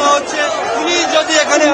হচ্ছে পুলিশ যদি এখানে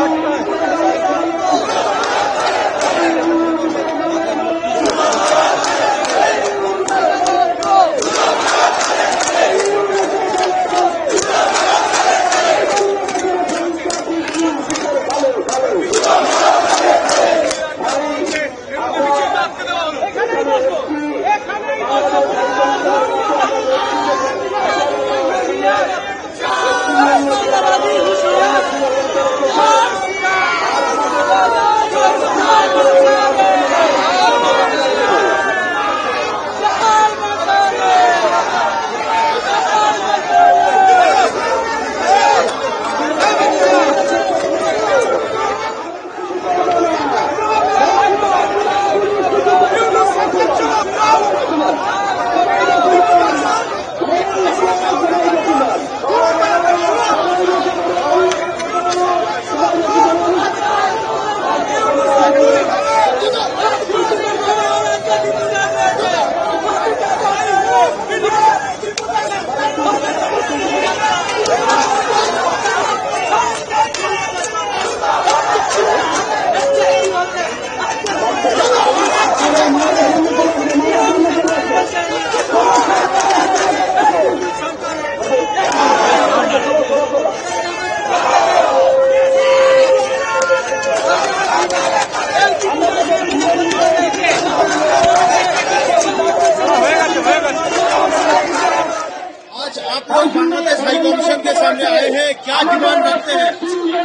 बांग्लादेश हाई कमीशन के सामने आए हैं, क्या डिमांड रखते हैं?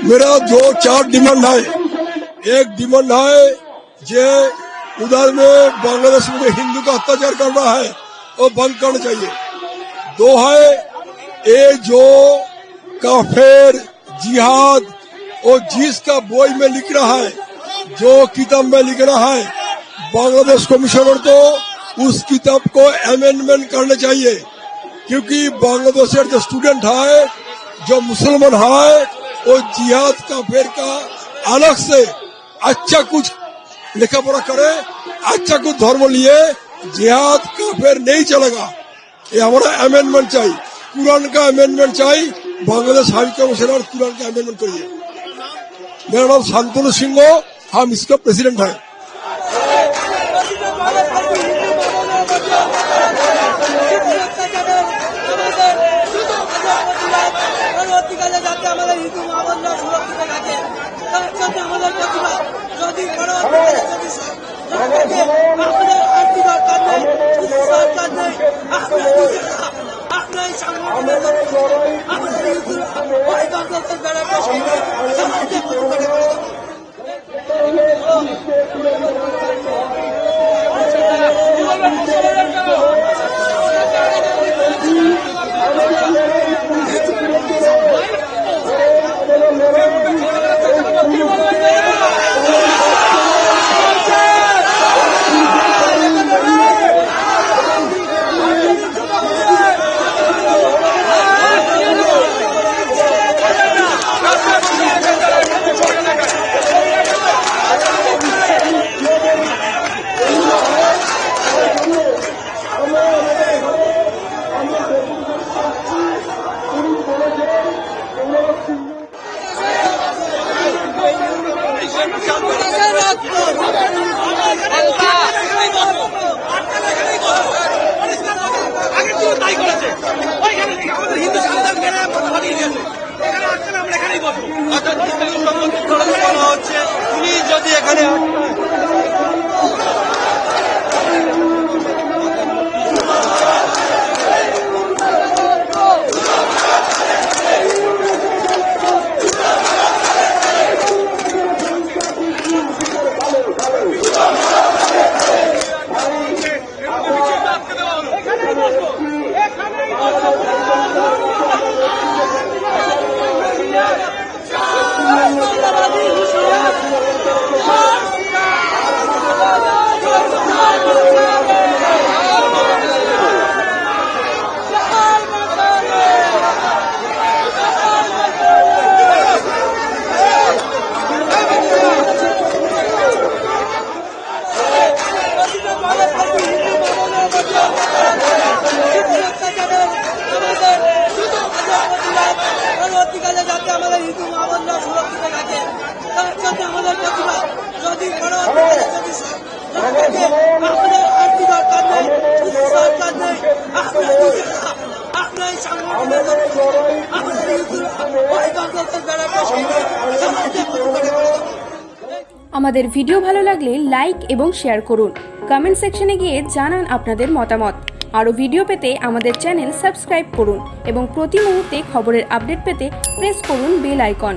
मेरा 2-4 डिमांड है। एक डिमांड है जे उधर में बांग्लादेश में हिंदू का अत्याचार कर रहा है वो बंद करना चाहिए। 2 है ये जो काफिर जिहाद और जिसका बोई में लिख रहा है, जो किताब में लिख रहा है, बांग्लादेश कमिश्नर तो उस किताब को अमेंडमेंट करना चाहिए, क्योंकि बांग्लादेश जो स्टूडेंट है, जो मुसलमान है, वो जिहाद काफिर का अलग से अच्छा कुछ लिखा पढ़ा करे, अच्छा कुछ धर्म लिए जिहाद काफिर नहीं चलेगा। ये हमारा अमेंडमेंट चाहिए, कुरान का अमेंडमेंट चाहिए। बांग्लादेश हाई कमिश्नर कुरान का अमेंडमेंट करिए। मेरा नाम शांतनु सिंह, हम इसका प्रेसिडेंट है। পুলিশ যদি এখানে আমাদের ভিডিও ভালো লাগলে লাইক এবং শেয়ার করুন। কমেন্ট সেকশনে গিয়ে জানান আপনাদের মতামত। আরও ভিডিও পেতে আমাদের চ্যানেল সাবস্ক্রাইব করুন এবং প্রতি মুহূর্তে খবরের আপডেট পেতে প্রেস করুন বেল আইকন।